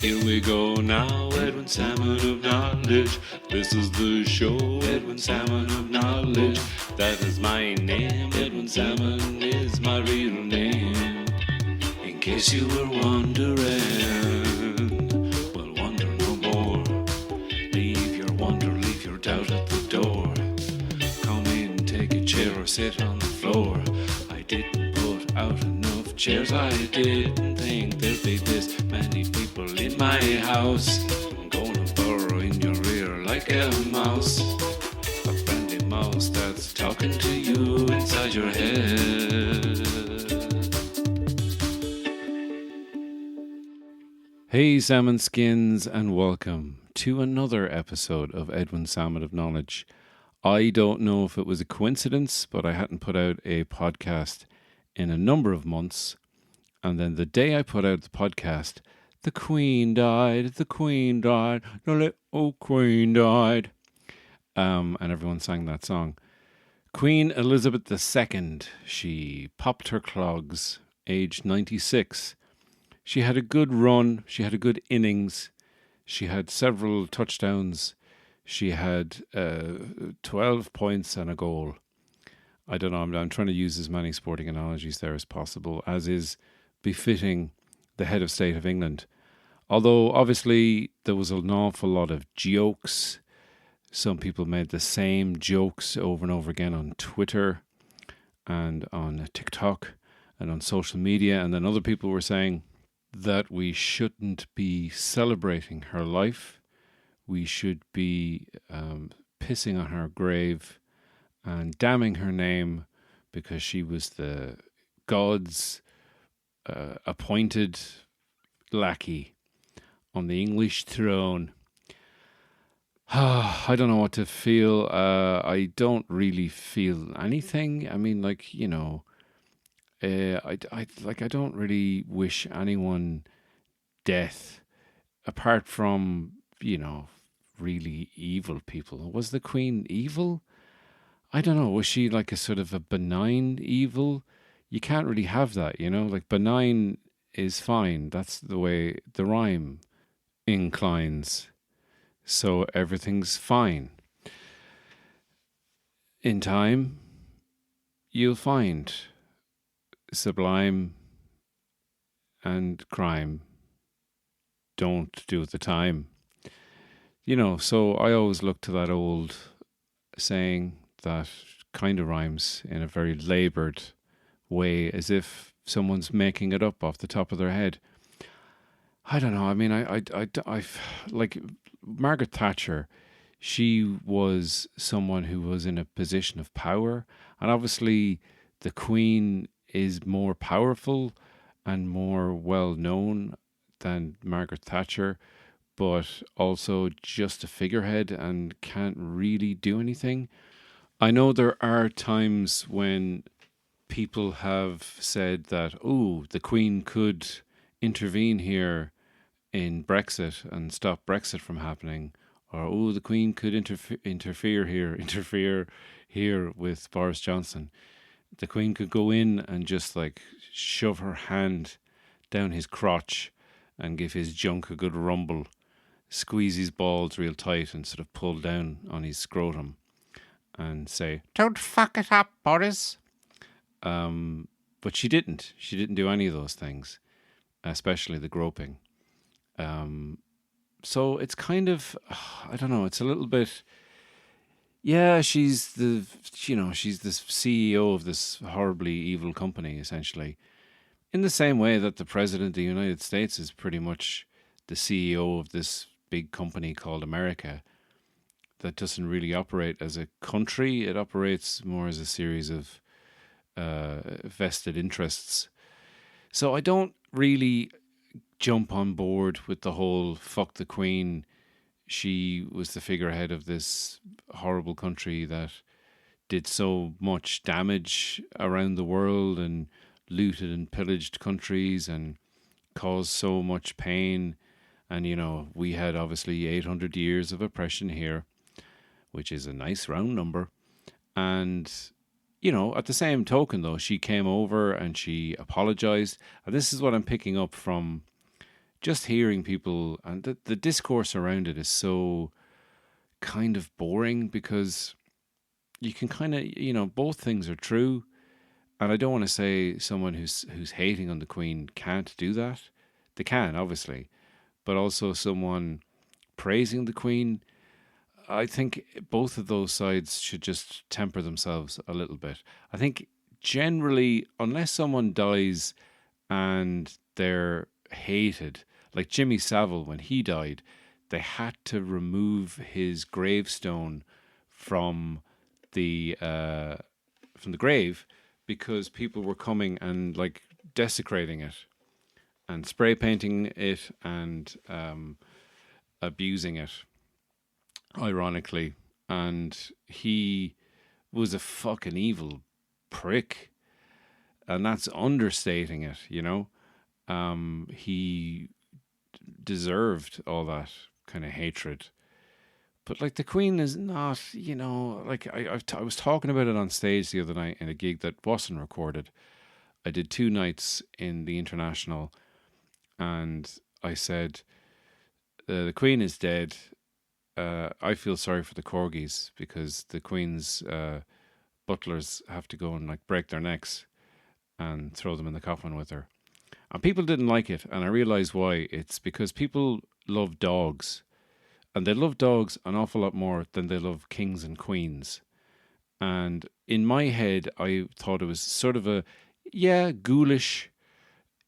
Here we go now, Edwin Salmon of Knowledge. This is the show, Edwin Salmon of Knowledge. That is my name, Edwin Salmon is my real name. In case you were wondering, well, wonder no more. Leave your wonder, leave your doubt at the door. Come in, take a chair or sit on the floor. I didn't put out enough chairs, I didn't think there'd be this many people in my house. I'm gonna burrow in your ear like a mouse. A friendly mouse that's talking to you inside your head. Hey salmon skins, and welcome to another episode of Edwin Salmon of Knowledge. I don't know if it was a coincidence, but I hadn't put out a podcast in a number of months. And then the day I put out the podcast, the Queen died, the Queen died, the little Queen died. And everyone sang that song. Queen Elizabeth II, she popped her clogs, aged 96. She had a good run, she had a good innings, she had several touchdowns, she had 12 points and a goal. I don't know, I'm trying to use as many sporting analogies there as possible, as is befitting the head of state of England. Although, obviously, there was an awful lot of jokes. Some people made the same jokes over and over again on Twitter and on TikTok and on social media. And then other people were saying that we shouldn't be celebrating her life. We should be pissing on her grave and damning her name because she was the God's appointed lackey on the English throne. I don't know what to feel. I don't really feel anything. I mean, like, you know, I don't really wish anyone death, apart from, you know, really evil people. Was the Queen evil? I don't know. Was she like a sort of a benign evil? You can't really have that, you know? Like, benign is fine. That's the way the rhyme inclines. So everything's fine. In time, you'll find sublime and crime don't do the time. You know, so I always look to that old saying that kind of rhymes in a very laboured way, as if someone's making it up off the top of their head. I don't know. I mean, I like Margaret Thatcher. She was someone who was in a position of power, and obviously, the Queen is more powerful and more well known than Margaret Thatcher, but also just a figurehead and can't really do anything. I know there are times when people have said that, oh, the Queen could intervene here in Brexit and stop Brexit from happening, or oh, the Queen could interfere here with Boris Johnson. The Queen could go in and just like shove her hand down his crotch and give his junk a good rumble, squeeze his balls real tight and sort of pull down on his scrotum and say, "Don't fuck it up, Boris." But she didn't. She didn't do any of those things, especially the groping. So it's kind of, I don't know, it's a little bit, yeah, she's the CEO of this horribly evil company, essentially. In the same way that the President of the United States is pretty much the CEO of this big company called America that doesn't really operate as a country. It operates more as a series of vested interests. So I don't really jump on board with the whole fuck the Queen. She was the figurehead of this horrible country that did so much damage around the world and looted and pillaged countries and caused so much pain. And, you know, we had obviously 800 years of oppression here, which is a nice round number. And, you know, at the same token, though, she came over and she apologized. And this is what I'm picking up from just hearing people, and the discourse around it is so kind of boring, because you can kind of, both things are true. And I don't want to say someone who's hating on the Queen can't do that. They can, obviously, but also someone praising the Queen. I think both of those sides should just temper themselves a little bit. I think generally, unless someone dies and they're hated, like Jimmy Savile, when he died, they had to remove his gravestone from the grave, because people were coming and like desecrating it and spray painting it and abusing it, ironically. And he was a fucking evil prick, and that's understating it. He deserved all that kind of hatred. But like the Queen is not, like I was talking about it on stage the other night in a gig that wasn't recorded. I did 2 nights in the International, and I said, the Queen is dead. I feel sorry for the corgis, because the Queen's butlers have to go and like break their necks and throw them in the coffin with her. And people didn't like it, and I realised why. It's because people love dogs, and they love dogs an awful lot more than they love kings and queens. And in my head, I thought it was sort of a, ghoulish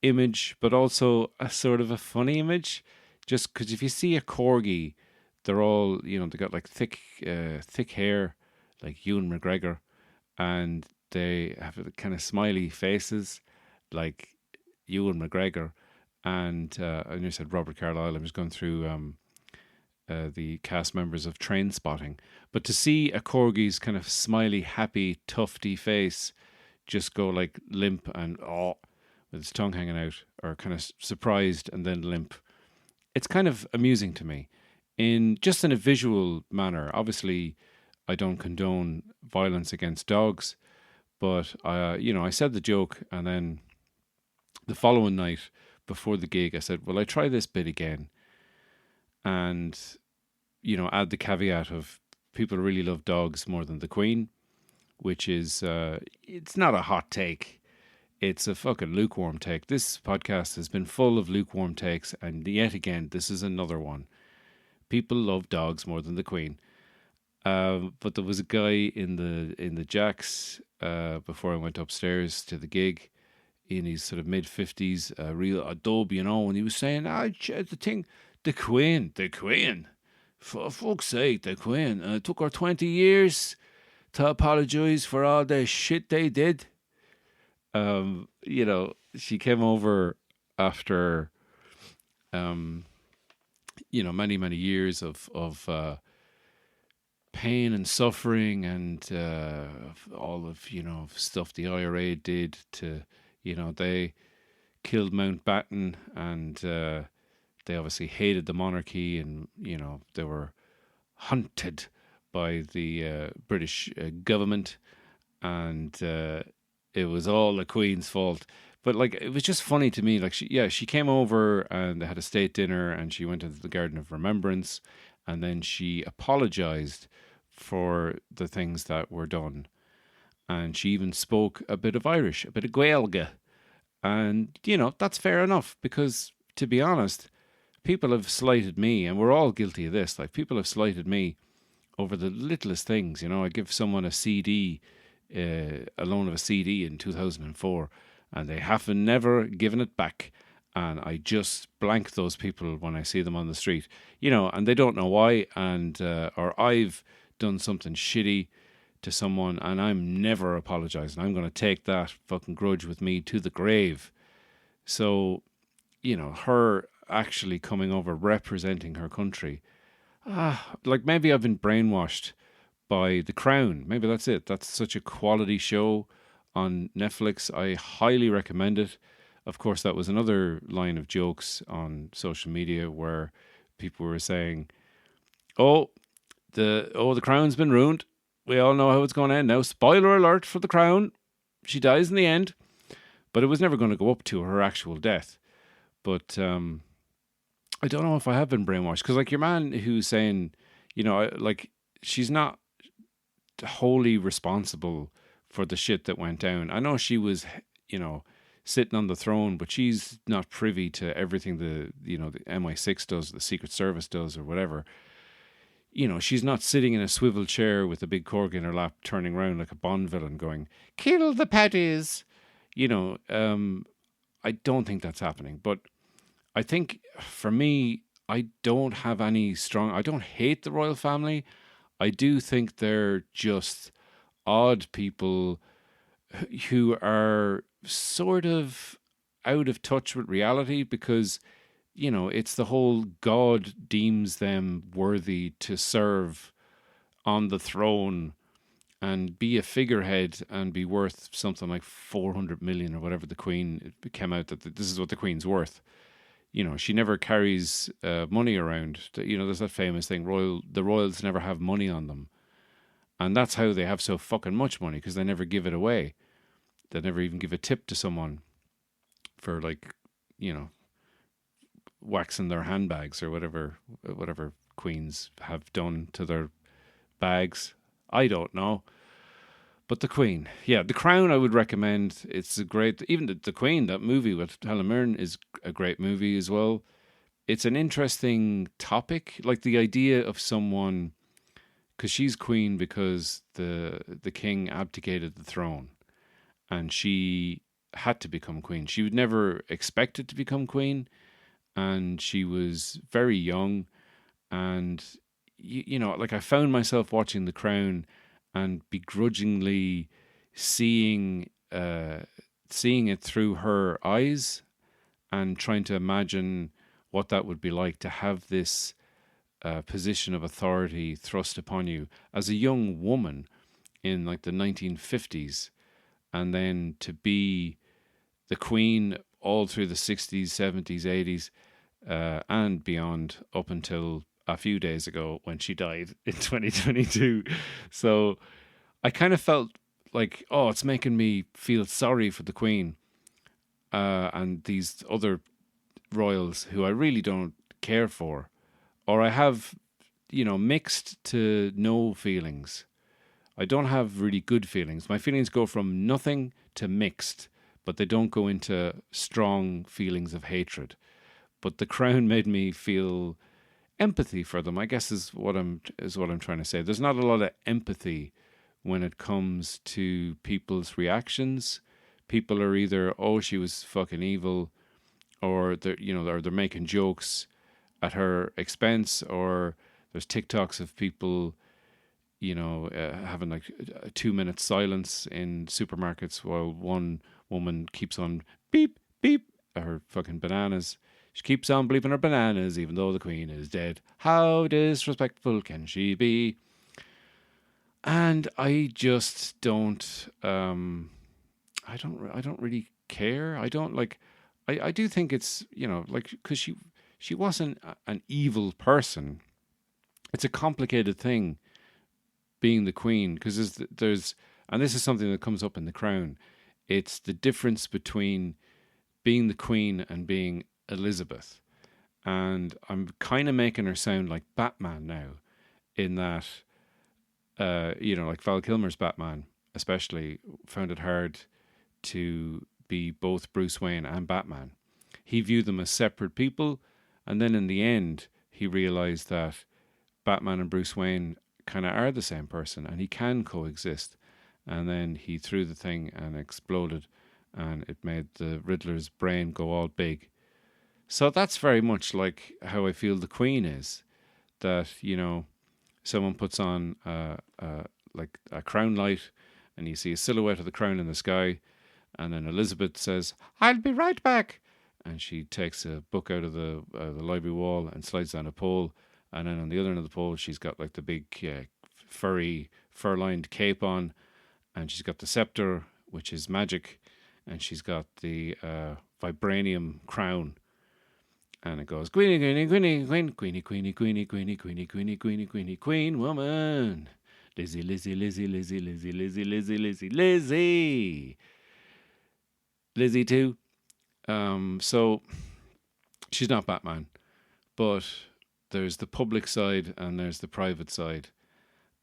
image, but also a sort of a funny image. Just because if you see a corgi, they're all, they got like thick hair, like Ewan McGregor, and they have kind of smiley faces, like Ewan McGregor. And I just said Robert Carlyle. I was going through the cast members of Train Spotting. But to see a corgi's kind of smiley, happy, tufty face just go like limp and with its tongue hanging out, or kind of surprised and then limp, it's kind of amusing to me, in a visual manner. Obviously, I don't condone violence against dogs, but I said the joke, and then the following night before the gig, I said, "Well, I try this bit again," and add the caveat of people really love dogs more than the Queen, which is it's not a hot take. It's a fucking lukewarm take. This podcast has been full of lukewarm takes, and yet again, this is another one. People love dogs more than the Queen. But there was a guy in the Jacks before I went upstairs to the gig, in his sort of mid-50s, real adobe, and he was saying, the Queen. For fuck's sake, the Queen. It took her 20 years to apologise for all the shit they did. She came over after, many, many years of pain and suffering, and all of, stuff the IRA did to, they killed Mountbatten, and they obviously hated the monarchy, and, they were hunted by the British government, and it was all the Queen's fault. But like, it was just funny to me. Like, she came over and they had a state dinner, and she went into the Garden of Remembrance, and then she apologized for the things that were done, and she even spoke a bit of Irish, a bit of Gaeilge, and that's fair enough, because to be honest, people have slighted me, and we're all guilty of this. Like, people have slighted me over the littlest things. I give someone a CD, a loan of a CD in 2004, and they have never given it back. And I just blank those people when I see them on the street, and they don't know why. And or I've done something shitty to someone, and I'm never apologizing. I'm going to take that fucking grudge with me to the grave. So, her actually coming over representing her country, like, maybe I've been brainwashed by The Crown. Maybe that's it. That's such a quality show on Netflix. I highly recommend it. Of course, that was another line of jokes on social media where people were saying, the Crown's been ruined. We all know how it's going to end now. Spoiler alert for The Crown. She dies in the end. But it was never going to go up to her actual death. But I don't know if I have been brainwashed because, like, your man who's saying, like, she's not wholly responsible for the shit that went down. I know she was, you know, sitting on the throne, but she's not privy to everything the MI6 does, the Secret Service does, or whatever. She's not sitting in a swivel chair with a big corgi in her lap, turning around like a Bond villain, going, "Kill the paddies." I don't think that's happening. But I think for me, I don't have any strong. I don't hate the royal family. I do think they're just odd people who are sort of out of touch with reality because, it's the whole God deems them worthy to serve on the throne and be a figurehead and be worth something like 400 million or whatever the Queen, it came out that this is what the Queen's worth. She never carries money around. There's that famous thing, the royals never have money on them. And that's how they have so fucking much money, because they never give it away. They never even give a tip to someone for, like, you know, waxing their handbags or whatever queens have done to their bags. I don't know. But the Queen, yeah, The Crown I would recommend. It's a great, even the Queen, that movie with Helen Mirren is a great movie as well. It's an interesting topic, like the idea of someone, because she's queen because the king abdicated the throne, and she had to become queen. She would never expected to become queen, and she was very young. And like, I found myself watching The Crown and begrudgingly seeing seeing it through her eyes and trying to imagine what that would be like to have this position of authority thrust upon you as a young woman in, like, the 1950s, and then to be the queen all through the 60s, 70s, 80s, and beyond, up until a few days ago when she died in 2022. So I kind of felt like, oh, it's making me feel sorry for the Queen and these other royals who I really don't care for, or I have, mixed to no feelings. I don't have really good feelings. My feelings go from nothing to mixed, but they don't go into strong feelings of hatred. But The Crown made me feel empathy for them, I guess, is what I'm trying to say. There's not a lot of empathy when it comes to people's reactions. People are either, oh, she was fucking evil, or they're making jokes at her expense, or there's TikToks of people, having like a 2 minute silence in supermarkets while one woman keeps on beep beep her fucking bananas. She keeps on bleeping her bananas even though the Queen is dead. How disrespectful can she be? And I just don't. I don't really care. I don't like. I do think it's, like, because she wasn't an evil person. It's a complicated thing being the Queen, because there's and this is something that comes up in The Crown. It's the difference between being the Queen and being Elizabeth. And I'm kind of making her sound like Batman now, in that, like Val Kilmer's Batman, especially, found it hard to be both Bruce Wayne and Batman. He viewed them as separate people, and then in the end, he realized that Batman and Bruce Wayne kind of are the same person, and he can coexist. And then he threw the thing and exploded, and it made the Riddler's brain go all big. So that's very much like how I feel the Queen is. That, someone puts on like a crown light, and you see a silhouette of the crown in the sky, and then Elizabeth says, "I'll be right back," and she takes a book out of the library wall and slides down a pole, and then on the other end of the pole she's got, like, the big furry fur-lined cape on, and she's got the scepter, which is magic, and she's got the vibranium crown. And it goes, Queenie, Queenie, Queenie, Queen, Queenie, Queenie, Queenie, Queenie, Queenie, Queenie, Queenie, Queenie, Queen woman. Lizzy, Lizzy, Lizzy, Lizzy, Lizzy, Lizzy, Lizzy, Lizzy, Lizzy. Lizzy too. So she's not Batman, But there's the public side and there's the private side.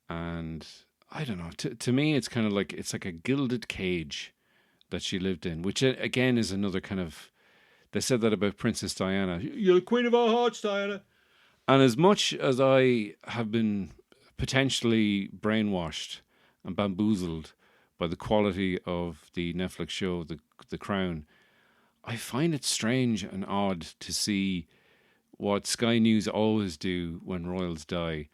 And I don't know. To me, it's kind of like it's like a gilded cage that she lived in, which again is another kind of. They said that about Princess Diana. You're the queen of our hearts, Diana. And as much as I have been potentially brainwashed and bamboozled by the quality of the Netflix show, The Crown, I find it strange and odd to see what Sky News always do when royals die.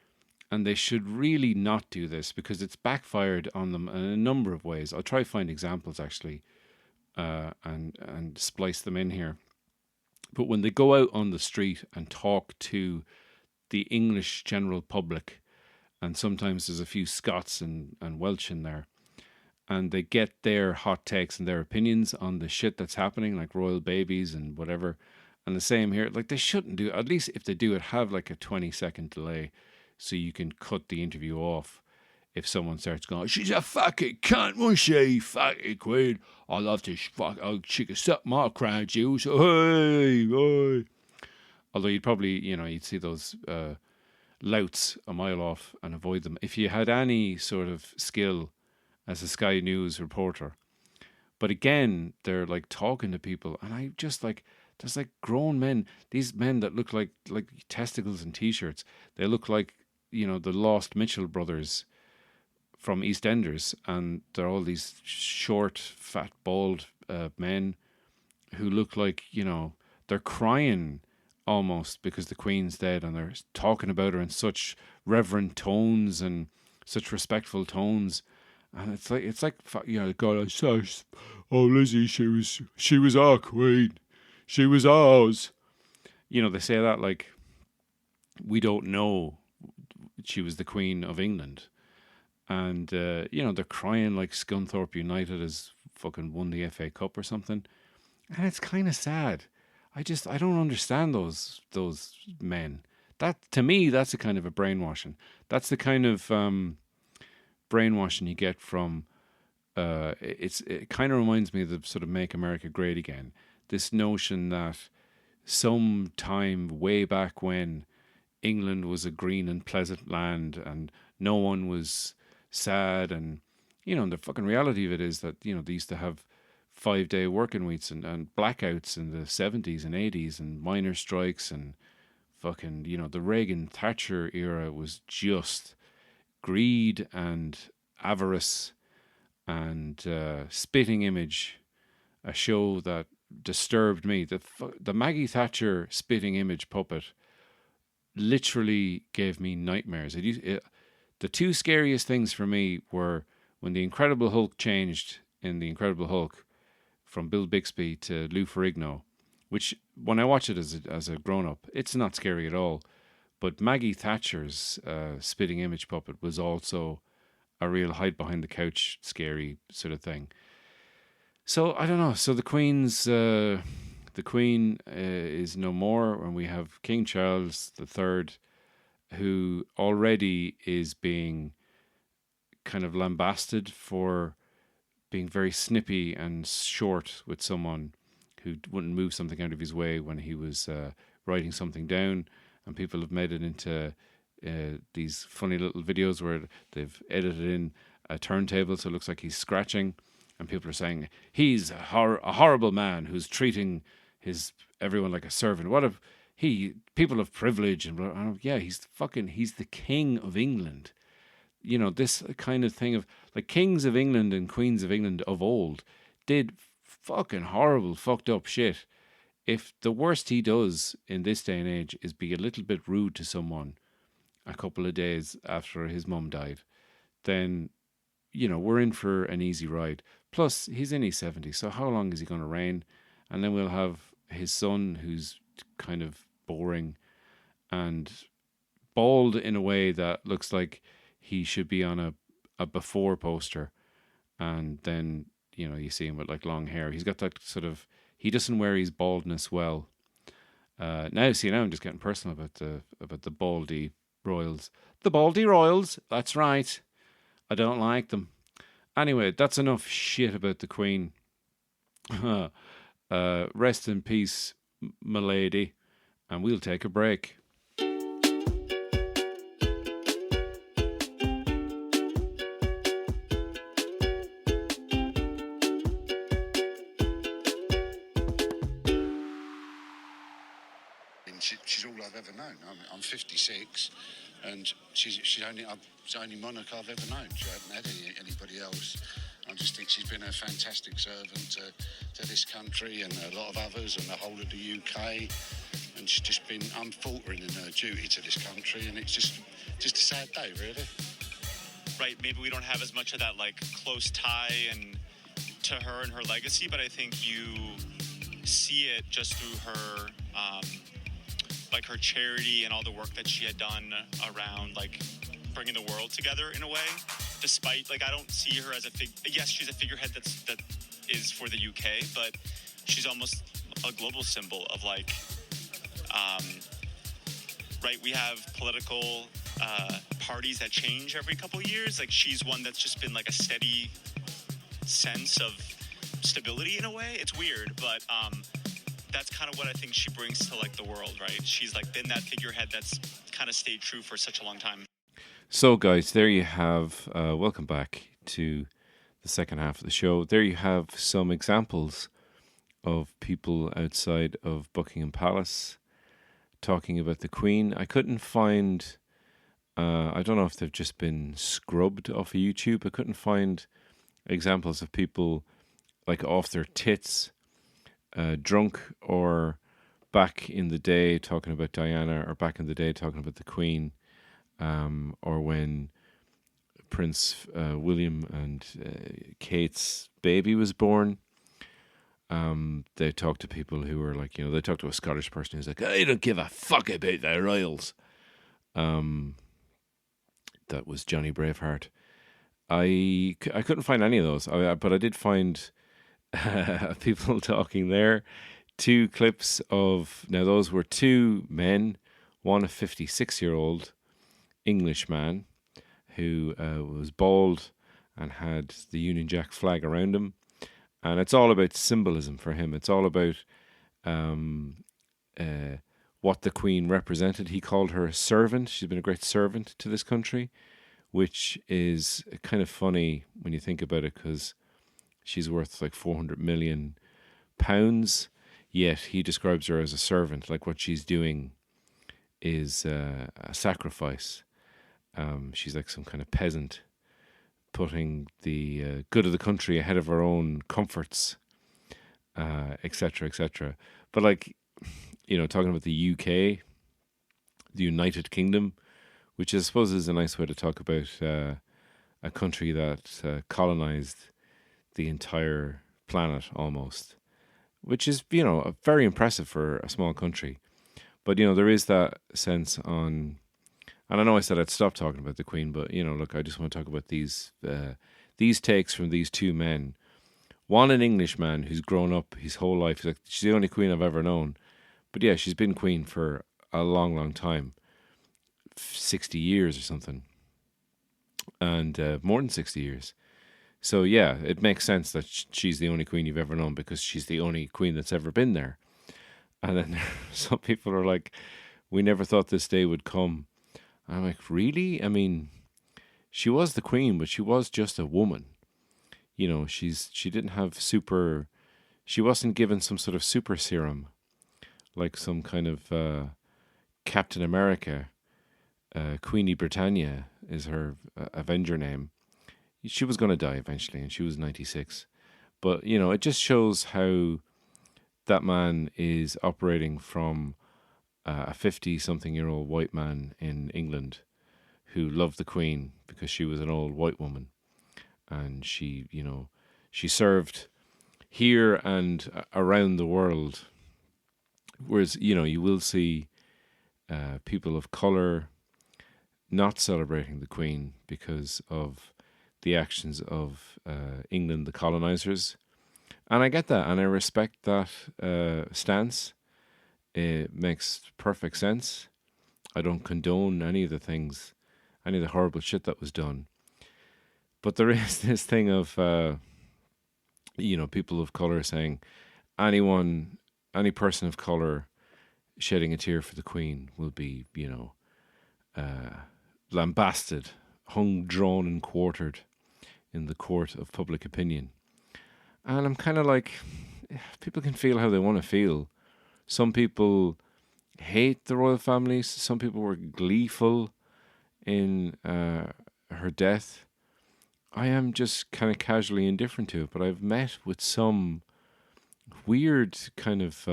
And they should really not do this because it's backfired on them in a number of ways. I'll try to find examples actually, and splice them in here. But when they go out on the street and talk to the English general public, and sometimes there's a few Scots and Welsh in there, and they get their hot takes and their opinions on the shit that's happening, like royal babies and whatever. And the same here, like they shouldn't do, at least if they do it, have like a 20-second delay so you can cut the interview off if someone starts going, she's a fucking cunt, won't she? Fucking queen. I love to fuck, she could suck my crown juice. Hey, hey. Although you'd probably, you'd see those louts a mile off and avoid them if you had any sort of skill as a Sky News reporter. But again, they're like talking to people, and I just like, there's like grown men, these men that look like testicles and t-shirts. They look like, the Lost Mitchell brothers from EastEnders, and they're all these short, fat, bald men who look like, they're crying almost because the Queen's dead, and they're talking about her in such reverent tones and such respectful tones. And it's like God says, oh Lizzy, she was our queen, she was ours. They say that like we don't know she was the Queen of England. And, they're crying like Scunthorpe United has fucking won the FA Cup or something. And it's kind of sad. I don't understand those men. That, to me, that's a kind of a brainwashing. That's the kind of brainwashing you get from, it kind of reminds me of the sort of Make America Great Again. This notion that some time way back when England was a green and pleasant land and no one was sad, and the fucking reality of it is that they used to have 5-day working weeks and blackouts in the 70s and 80s and miners' strikes, and fucking the Reagan Thatcher era was just greed and avarice and Spitting Image, a show that disturbed me. The Maggie Thatcher Spitting Image puppet literally gave me nightmares. The two scariest things for me were when the Incredible Hulk changed in The Incredible Hulk from Bill Bixby to Lou Ferrigno, which when I watch it as a grown-up, it's not scary at all. But Maggie Thatcher's Spitting Image puppet was also a real hide behind the couch scary sort of thing. So I don't know. So the Queen is no more, and we have King Charles III, who already is being kind of lambasted for being very snippy and short with someone who wouldn't move something out of his way when he was writing something down. And people have made it into these funny little videos where they've edited in a turntable so it looks like he's scratching. And people are saying, he's a horrible man who's treating everyone like a servant. People of privilege, and yeah, he's the king of England. This kind of thing of like kings of England and queens of England of old did fucking horrible, fucked up shit. If the worst he does in this day and age is be a little bit rude to someone a couple of days after his mum died, then, we're in for an easy ride. Plus, he's in his 70s, so how long is he going to reign? And then we'll have his son, who's kind of boring and bald in a way that looks like he should be on a before poster. And then, you see him with like long hair. He's got that sort of, he doesn't wear his baldness well. Now I'm just getting personal about the Baldy Royals. The Baldy Royals, that's right. I don't like them. Anyway, that's enough shit about the Queen. Rest in peace, my lady. and we'll take a break. She's all I've ever known. I'm 56, and she's the only monarch I've ever known. She hasn't had anybody else. I just think she's been a fantastic servant to this country and a lot of others and the whole of the UK. And she's just been unfaltering in her duty to this country, and it's just a sad day, really. Right, maybe we don't have as much of that like close tie and to her and her legacy, but I think you see it just through her like her charity and all the work that she had done around like bringing the world together in a way. Despite like I don't see her as yes, she's a figurehead that is for the UK, but she's almost a global symbol of like right, we have political parties that change every couple of years. Like she's one that's just been like a steady sense of stability in a way. It's weird, but that's kind of what I think she brings to like the world, right? She's like been that figurehead that's kind of stayed true for such a long time. So guys, there you have, welcome back to the second half of the show. There you have some examples of people outside of Buckingham Palace talking about the Queen. I couldn't find, I don't know if they've just been scrubbed off of YouTube. I couldn't find examples of people like off their tits, drunk, or back in the day talking about Diana, or back in the day talking about the Queen, or when Prince William and Kate's baby was born. They talked to people who were like, they talked to a Scottish person who's like, I don't give a fuck about the royals. That was Johnny Braveheart. I couldn't find any of those, but I did find people talking there. 2 clips of, now those were 2 men, one a 56-year-old English man who was bald and had the Union Jack flag around him. And it's all about symbolism for him. It's all about what the Queen represented. He called her a servant. She's been a great servant to this country, which is kind of funny when you think about it, because she's worth like £400 million, yet he describes her as a servant. Like what she's doing is a sacrifice. She's like some kind of peasant, putting the good of the country ahead of her own comforts, etc., etc. But like, talking about the UK, the United Kingdom, which I suppose is a nice way to talk about a country that colonized the entire planet almost, which is, very impressive for a small country. But, there is that sense on, and I know I said I'd stop talking about the Queen, but, look, I just want to talk about these takes from these 2 men. One, an Englishman who's grown up his whole life. He's like, she's the only Queen I've ever known. But yeah, she's been Queen for a long, long time. 60 years or something. And more than 60 years. So yeah, it makes sense that she's the only Queen you've ever known, because she's the only Queen that's ever been there. And then some people are like, we never thought this day would come. And I'm like, really? I mean, she was the Queen, but she was just a woman. She didn't have she wasn't given some sort of super serum, like some kind of Captain America. Queenie Britannia is her Avenger name. She was going to die eventually, and she was 96. But, it just shows how that man is operating from a 50-something-year-old white man in England who loved the Queen because she was an old white woman. And she served here and around the world. Whereas, you will see people of colour not celebrating the Queen because of the actions of England, the colonizers. And I get that, and I respect that stance. It makes perfect sense. I don't condone any of the things, any of the horrible shit that was done. But there is this thing of, people of colour saying any person of colour shedding a tear for the Queen will be, lambasted, hung, drawn, and quartered in the court of public opinion. And I'm kind of like, people can feel how they want to feel. Some people hate the royal families. Some people were gleeful in her death. I am just kind of casually indifferent to it, but I've met with some weird kind of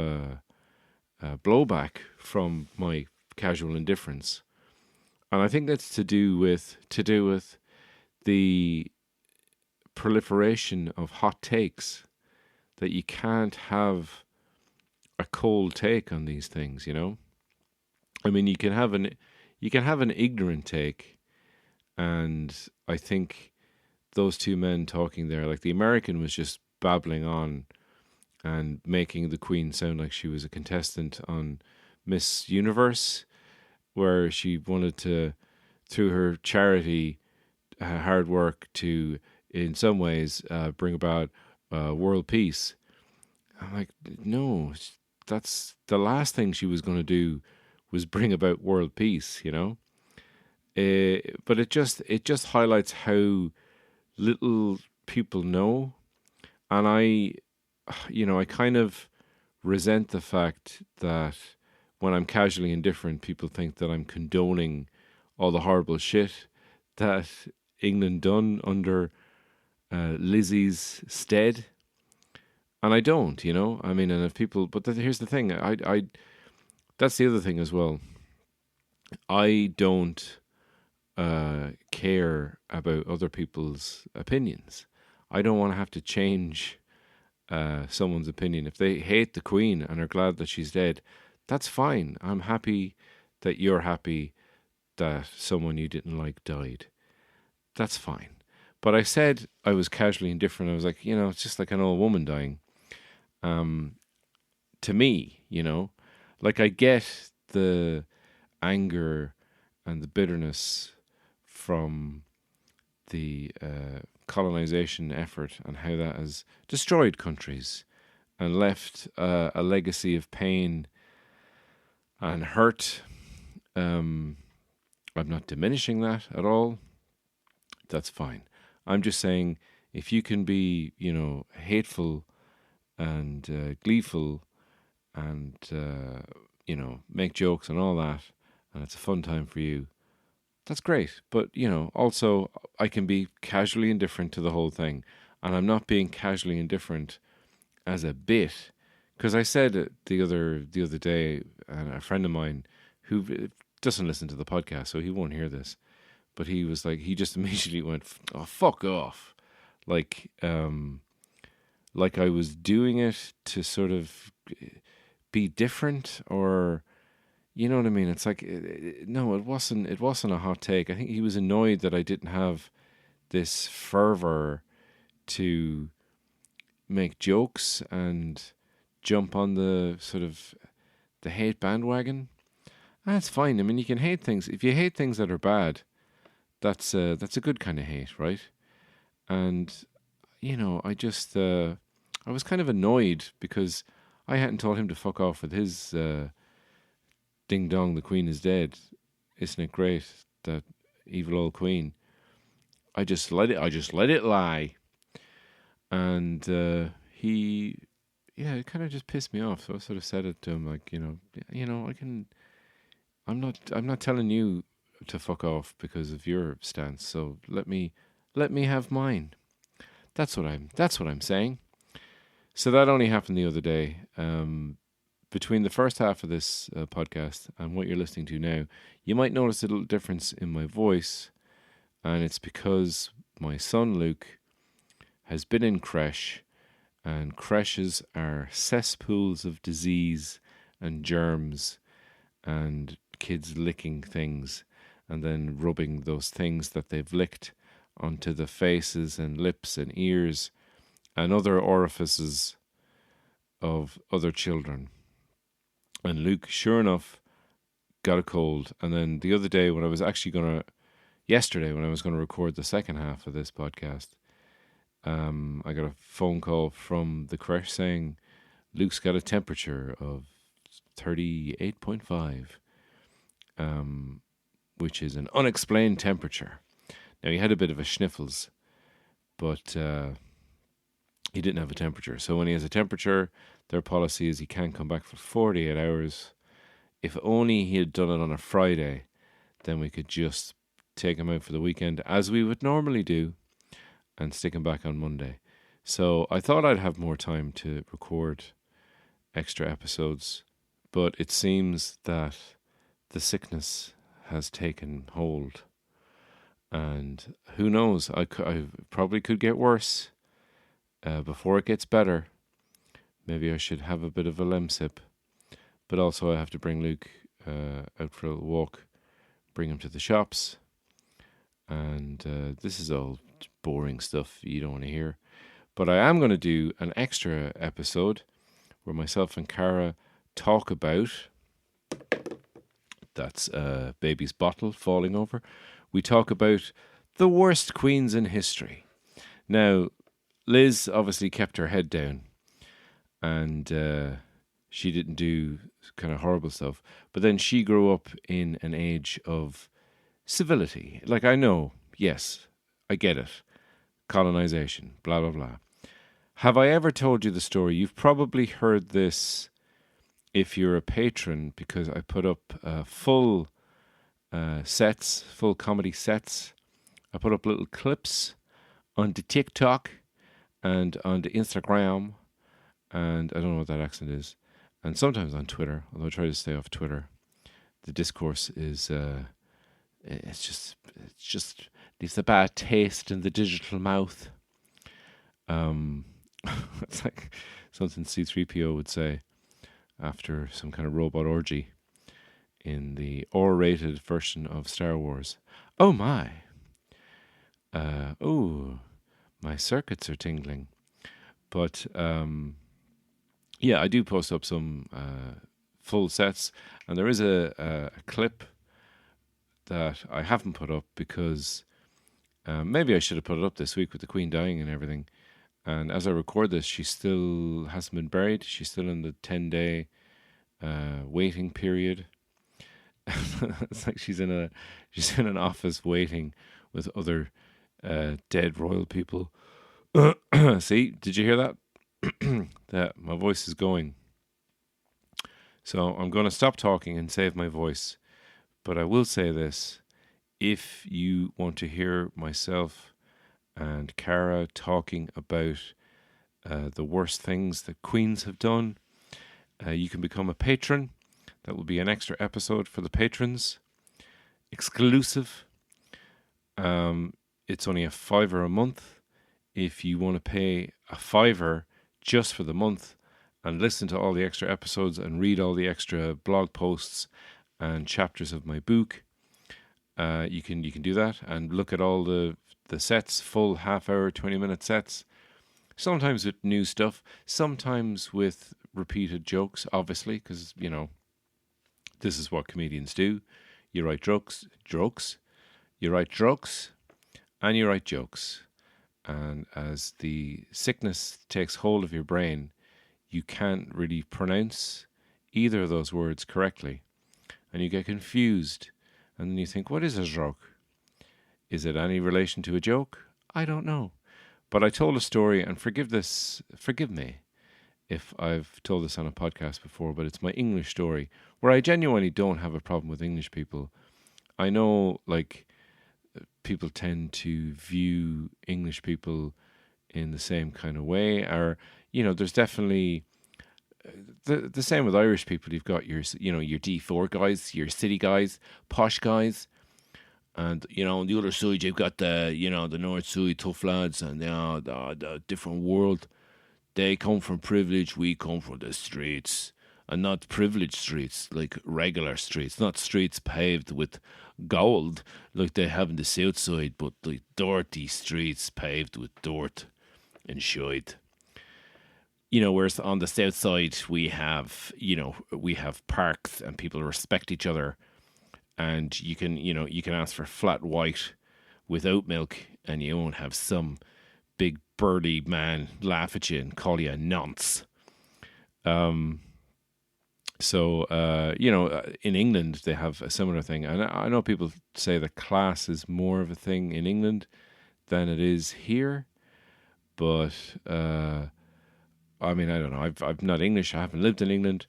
blowback from my casual indifference, and I think that's to do with the proliferation of hot takes, that you can't have a cold take on these things. I mean, you can have an ignorant take, and I think those two men talking there, like the American was just babbling on and making the Queen sound like she was a contestant on Miss Universe, where she wanted to, through her charity, hard work, to, in some ways, bring about world peace. I'm like, no, that's the last thing she was going to do, was bring about world peace, but it just highlights how little people know, and I kind of resent the fact that when I'm casually indifferent, people think that I'm condoning all the horrible shit that England done under Lizzy's stead, and I don't. I mean, and if people, but here's the thing, I that's the other thing as well. I don't care about other people's opinions. I don't want to have to change someone's opinion. If they hate the Queen and are glad that she's dead, that's fine. I'm happy that you're happy that someone you didn't like died. That's fine. But I said I was casually indifferent. I was like, it's just like an old woman dying. To me, like, I get the anger and the bitterness from the colonization effort and how that has destroyed countries and left a legacy of pain and hurt. I'm not diminishing that at all. That's fine. I'm just saying, if you can be, hateful and gleeful and, make jokes and all that, and it's a fun time for you, that's great. But, also I can be casually indifferent to the whole thing. And I'm not being casually indifferent as a bit. Because I said it the other day, and a friend of mine who doesn't listen to the podcast, so he won't hear this, but he was like, he just immediately went, "Oh, fuck off." Like I was doing it to sort of be different, or... You know what I mean? It's like, no, it wasn't a hot take. I think he was annoyed that I didn't have this fervor to make jokes and jump on the sort of the hate bandwagon. And that's fine. I mean, you can hate things. If you hate things that are bad, that's a good kind of hate, right? And, I just, I was kind of annoyed because I hadn't told him to fuck off with his... ding dong, the Queen is dead. Isn't it great, that evil old Queen? I just let it lie. And he, it kind of just pissed me off. So I sort of said it to him, like, I'm not telling you to fuck off because of your stance. So let me have mine. That's what I'm saying. So that only happened the other day. Between the first half of this podcast and what you're listening to now, you might notice a little difference in my voice, and it's because my son Luke has been in creche, and creches are cesspools of disease and germs and kids licking things and then rubbing those things that they've licked onto the faces and lips and ears and other orifices of other children. And Luke, sure enough, got a cold. And then the other day when I was yesterday when I was going to record the second half of this podcast, I got a phone call from the creche saying Luke's got a temperature of 38.5, which is an unexplained temperature. Now, he had a bit of a sniffles, but he didn't have a temperature. So when he has a temperature, their policy is he can't come back for 48 hours. If only he had done it on a Friday, then we could just take him out for the weekend, as we would normally do, and stick him back on Monday. So I thought I'd have more time to record extra episodes, but it seems that the sickness has taken hold. And who knows, I probably could get worse before it gets better. Maybe I should have a bit of a lemsip. But also I have to bring Luke out for a walk, bring him to the shops. And this is all boring stuff you don't want to hear. But I am going to do an extra episode where myself and Cara talk about, that's baby's bottle falling over. We talk about the worst queens in history. Now, Liz obviously kept her head down, and she didn't do kind of horrible stuff. But then she grew up in an age of civility. Like, I know, yes, I get it. Colonization, blah, blah, blah. Have I ever told you the story? You've probably heard this if you're a patron, because I put up full sets, full comedy sets. I put up little clips on the TikTok and on the Instagram, and I don't know what that accent is, and sometimes on Twitter, although I try to stay off Twitter. The discourse is, it's just leaves a bad taste in the digital mouth. It's like something C-3PO would say after some kind of robot orgy in the R-rated version of Star Wars. Oh my. My circuits are tingling. But yeah, I do post up some full sets, and there is a clip that I haven't put up because maybe I should have put it up this week with the Queen dying and everything. And as I record this, she still hasn't been buried. She's still in the 10-day waiting period. It's like she's in an office waiting with other dead royal people. See, did you hear that? That my voice is going. So I'm going to stop talking and save my voice. But I will say this: if you want to hear myself and Cara talking about the worst things that queens have done, you can become a patron. That will be an extra episode for the patrons, exclusive. It's only a $5 a month. If you want to pay a $5 just for the month and listen to all the extra episodes and read all the extra blog posts and chapters of my book, you can do that and look at all the sets, full half-hour, 20-minute sets, sometimes with new stuff, sometimes with repeated jokes, obviously, because, you know, this is what comedians do. You write jokes, you write jokes, and you write jokes. And as the sickness takes hold of your brain, you can't really pronounce either of those words correctly. And you get confused. And then you think, what is a joke? Is it any relation to a joke? I don't know. But I told a story, and forgive me if I've told this on a podcast before, but it's my English story, where I genuinely don't have a problem with English people. I know, like, people tend to view English people in the same kind of way, or, you know, there's definitely the same with Irish people. You've got your D4 guys, your city guys, posh guys, and, you know, on the other side you've got the north side tough lads, and the different world. They come from privilege, we come from the streets. And not privileged streets, like regular streets. Not streets paved with gold, like they have in the south side, but like dirty streets paved with dirt and shite. You know, whereas on the south side we have parks and people respect each other, and you can ask for flat white with oat milk, and you won't have some big burly man laugh at you and call you a nonce. So, in England, they have a similar thing. And I know people say that class is more of a thing in England than it is here. But, I mean, I don't know. I'm not English. I haven't lived in England.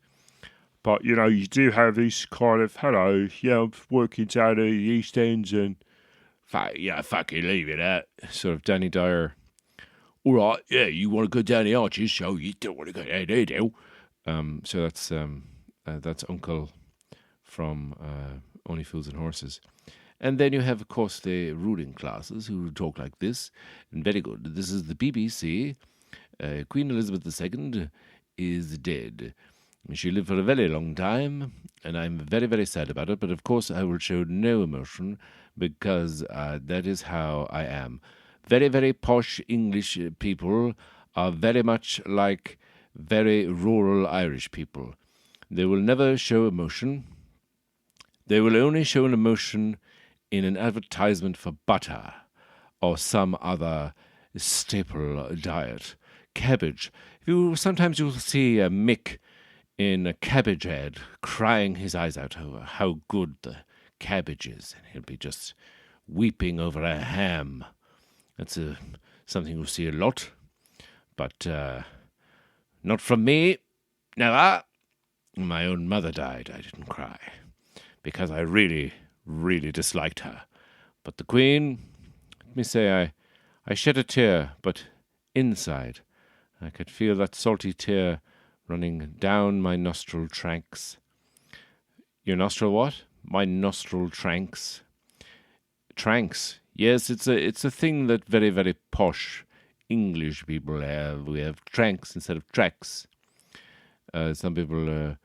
But, you do have this kind of, hello, I'm working down at the East End and, fucking leave it at. Sort of Danny Dyer. All right, yeah, you want to go down the arches, so you don't want to go down there, do. So that's Uncle from Only Fools and Horses. And then you have, of course, the ruling classes who talk like this. And very good. This is the BBC. Queen Elizabeth II is dead. She lived for a very long time, and I'm very, very sad about it. But of course, I will show no emotion because that is how I am. Very, very posh English people are very much like very rural Irish people. They will never show emotion. They will only show an emotion in an advertisement for butter or some other staple diet. Cabbage. Sometimes you'll see a Mick in a cabbage ad crying his eyes out over how good the cabbage is, and he'll be just weeping over a ham. That's something you'll see a lot, but not from me. Never. My own mother died. I didn't cry because I really, really disliked her. But the Queen, let me say, I shed a tear, but inside I could feel that salty tear running down my nostril tranks. Your nostril what? My nostril tranks. Tranks. Yes, it's a thing that very, very posh English people have. We have tranks instead of tracks. Some people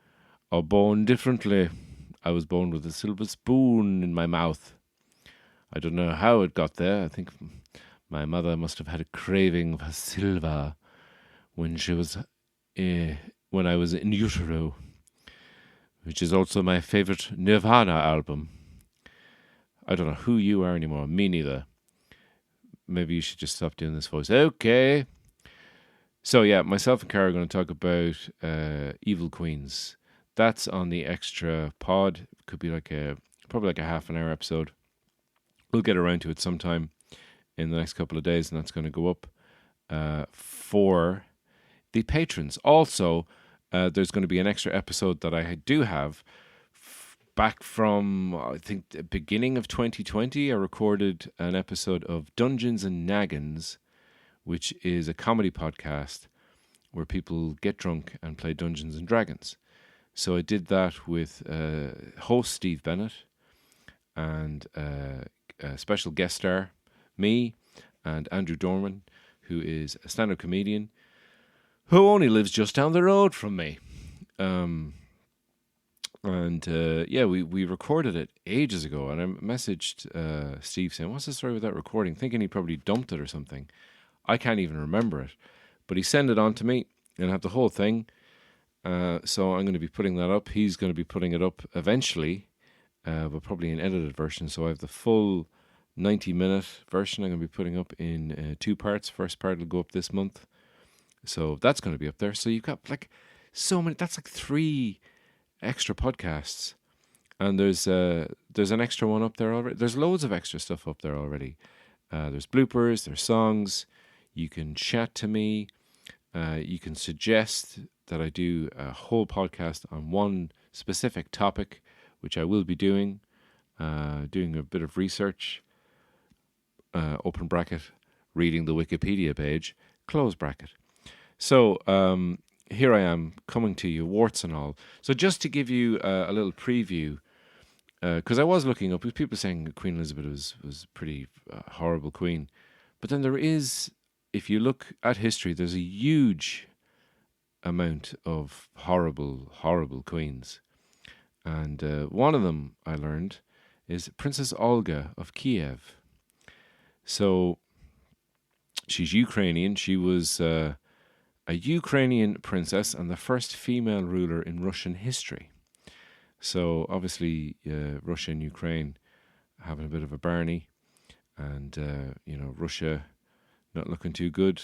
are born differently. I was born with a silver spoon in my mouth. I don't know how it got there. I think my mother must have had a craving for silver when I was in utero, which is also my favorite Nirvana album. I don't know who you are anymore. Me neither. Maybe you should just stop doing this voice. Okay. So yeah, myself and Cara are going to talk about Evil Queens. That's on the extra pod. It could be probably like a half an hour episode. We'll get around to it sometime in the next couple of days, and that's going to go up for the patrons. Also, there's going to be an extra episode that I do have back from, I think, the beginning of 2020. I recorded an episode of Dungeons and Naggins, which is a comedy podcast where people get drunk and play Dungeons and Dragons. So I did that with host Steve Bennett and a special guest star, me, and Andrew Dorman, who is a stand-up comedian who only lives just down the road from me. We recorded it ages ago, and I messaged Steve saying, what's the story with that recording? Thinking he probably dumped it or something. I can't even remember it. But he sent it on to me and had the whole thing. So I'm going to be putting that up. He's going to be putting it up eventually, but probably an edited version. So I have the full 90-minute version I'm going to be putting up in 2 parts. First part will go up this month. So that's going to be up there. So you've got so many. That's 3 extra podcasts. And there's an extra one up there already. There's loads of extra stuff up there already. There's bloopers, there's songs. You can chat to me. You can suggest that I do a whole podcast on one specific topic, which I will be doing a bit of research, open bracket, reading the Wikipedia page, close bracket. So here I am coming to you, warts and all. So just to give you a little preview, because I was looking up, with people saying Queen Elizabeth was pretty horrible queen. But then there is, if you look at history, there's a huge amount of horrible, horrible queens. And one of them, I learned, is Princess Olga of Kiev. So she's Ukrainian. She was a Ukrainian princess and the first female ruler in Russian history. So obviously Russia and Ukraine having a bit of a barney, and Russia not looking too good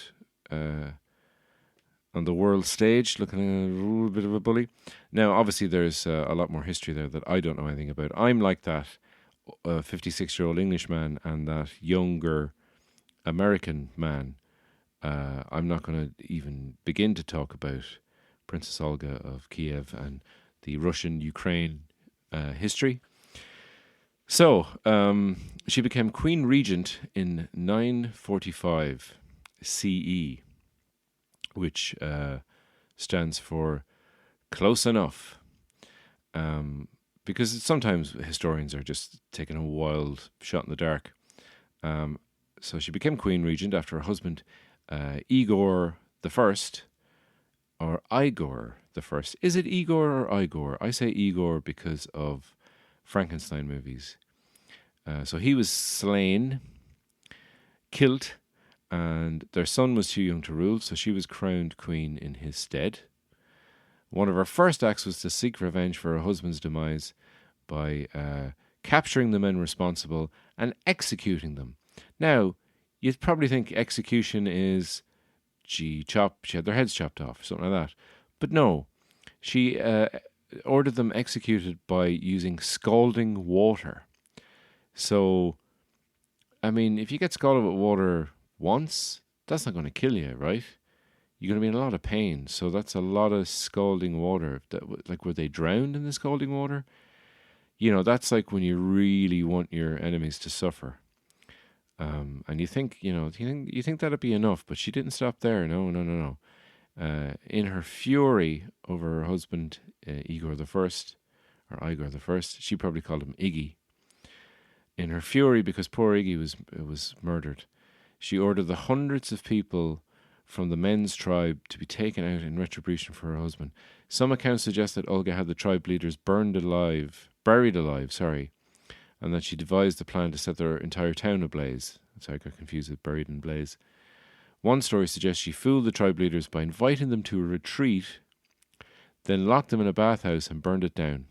on the world stage, looking a little bit of a bully. Now, obviously, there's a lot more history there that I don't know anything about. I'm like that 56-year-old Englishman and that younger American man. I'm not going to even begin to talk about Princess Olga of Kiev and the Russian-Ukraine history. So, she became Queen Regent in 945 CE, which stands for close enough. Because sometimes historians are just taking a wild shot in the dark. So she became Queen Regent after her husband, Igor the First, or Igor the First. Is it Igor or Igor? I say Igor because of Frankenstein movies. So he was slain, killed, and their son was too young to rule, so she was crowned queen in his stead. One of her first acts was to seek revenge for her husband's demise by capturing the men responsible and executing them. Now, you'd probably think execution is, she had their heads chopped off, something like that. But no, she ordered them executed by using scalding water. So, I mean, if you get scalded with water once, that's not going to kill you, right? You're going to be in a lot of pain. So that's a lot of scalding water. Like, were they drowned in the scalding water? You know, that's like when you really want your enemies to suffer. And you think, you think that'd be enough, but she didn't stop there. No. In her fury over her husband, Igor the First, she probably called him Iggy. In her fury, because poor Iggy was murdered, she ordered the hundreds of people from the men's tribe to be taken out in retribution for her husband. Some accounts suggest that Olga had the tribe leaders buried alive, and that she devised a plan to set their entire town ablaze. Sorry, I got confused with buried and blaze. One story suggests she fooled the tribe leaders by inviting them to a retreat, then locked them in a bathhouse and burned it down.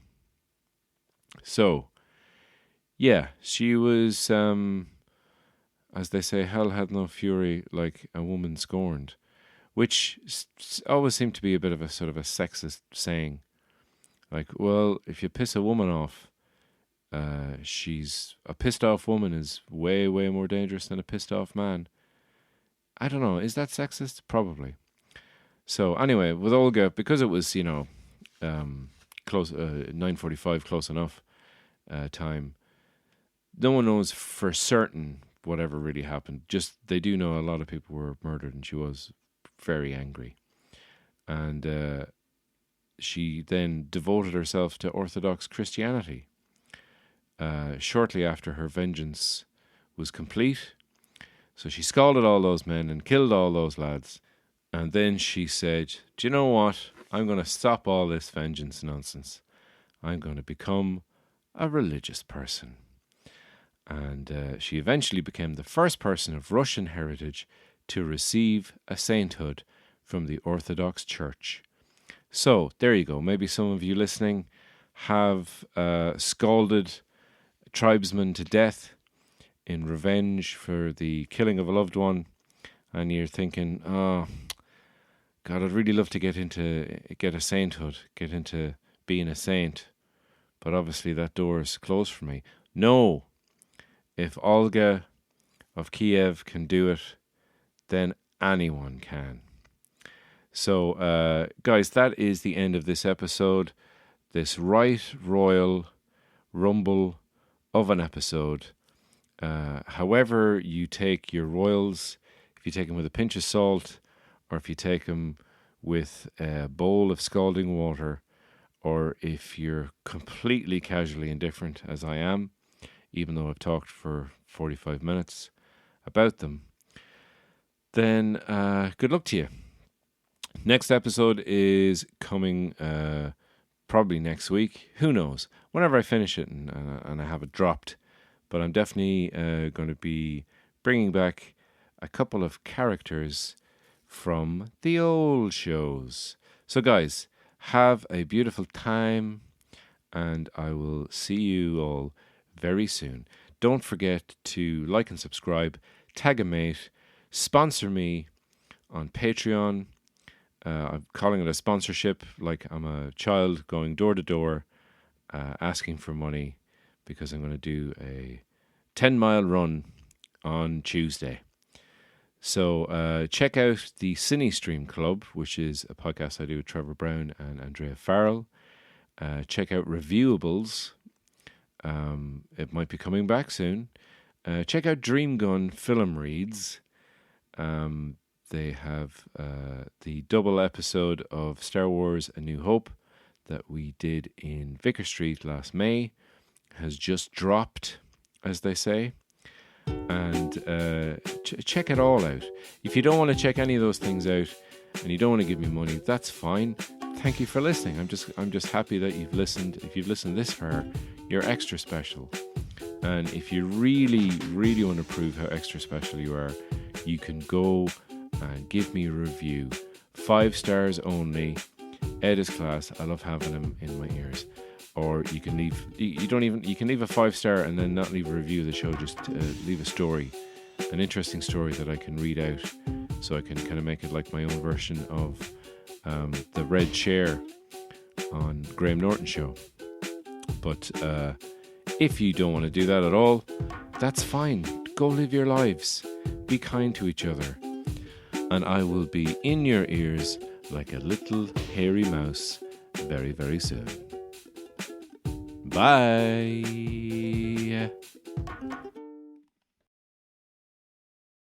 So, yeah, she was, as they say, hell had no fury like a woman scorned, which always seemed to be a bit of a sort of a sexist saying. Like, well, if you piss a woman off, she's a pissed off woman is way, way more dangerous than a pissed off man. I don't know. Is that sexist? Probably. So anyway, with Olga, because it was, close 9:45, close enough time. No one knows for certain whatever really happened. Just they do know a lot of people were murdered, and she was very angry. And she then devoted herself to Orthodox Christianity. Shortly after her vengeance was complete, so she scalded all those men and killed all those lads. And then she said, do you know what? I'm going to stop all this vengeance nonsense. I'm going to become a religious person. And she eventually became the first person of Russian heritage to receive a sainthood from the Orthodox Church. So, there you go. Maybe some of you listening have scalded tribesmen to death in revenge for the killing of a loved one, and you're thinking, oh, God, I'd really love to get a sainthood, get into being a saint, but obviously that door is closed for me. No, if Olga of Kiev can do it, then anyone can. So, guys, that is the end of this episode, this right royal rumble of an episode. However you take your royals, if you take them with a pinch of salt, or if you take them with a bowl of scalding water, or if you're completely casually indifferent, as I am, even though I've talked for 45 minutes about them, then good luck to you. Next episode is coming probably next week. Who knows? Whenever I finish it and I have it dropped. But I'm definitely going to be bringing back a couple of characters from the old shows. So guys, have a beautiful time, and I will see you all very soon. Don't forget to like and subscribe, tag a mate, sponsor me on Patreon, I'm calling it a sponsorship, like I'm a child going door to door asking for money because I'm going to do a 10-mile run on Tuesday. So check out the Cine Stream Club, which is a podcast I do with Trevor Brown and Andrea Farrell. Check out Reviewables. It might be coming back soon. Check out Dream Gun Film Reads. They have the double episode of Star Wars A New Hope that we did in Vicar Street last May has just dropped, as they say. And check it all out. If you don't want to check any of those things out and you don't want to give me money, that's fine. Thank you for listening. I'm just happy that you've listened. If you've listened this far, you're extra special. And if you really, really want to prove how extra special you are, you can go and give me a review. 5 stars only. Ed is class. I love having him in my ears. Or you can leave. You can leave a 5-star and then not leave a review of the show. Just leave a story, an interesting story that I can read out, so I can kind of make it like my own version of the Red Chair on Graham Norton show. But if you don't want to do that at all, that's fine. Go live your lives. Be kind to each other. And I will be in your ears like a little hairy mouse very, very soon. Bye.